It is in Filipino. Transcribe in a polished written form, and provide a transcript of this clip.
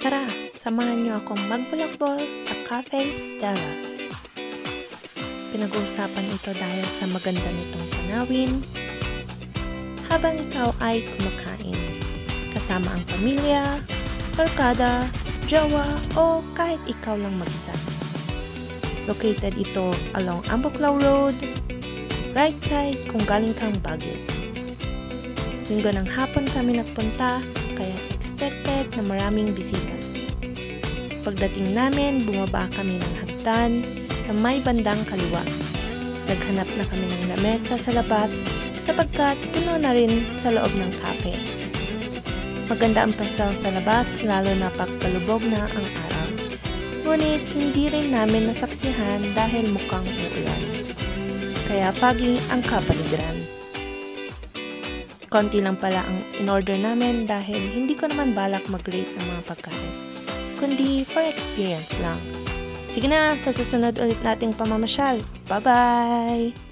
Tara, samahan niyo akong magbulakbol sa Cafe Stella. Pinag-uusapan ito dahil sa maganda nitong tanawin habang ikaw ay kumakain, kasama ang pamilya, barkada, jowa o kahit ikaw lang mag-isa. Located ito along Ambuklaw Road, right side kung galing kang Baguio. Linggo ng hapon kami nagpunta, kaya expected na maraming bisita. Pagdating namin, bumaba kami ng hagdan sa may bandang kaliwa. Naghanap na kami ng lamesa sa labas sapagkat puno na rin sa loob ng cafe. Maganda ang pasaw sa labas lalo na pagpalubog na ang araw. Ngunit hindi rin namin nasaksihan dahil mukhang uulan. Kaya foggy ang kapaligiran. Konti lang pala ang in-order namin dahil hindi ko naman balak mag-rate ng mga pagkain, kundi for experience lang. Sige na, sa susunod ulit nating pamamasyal. Bye-bye!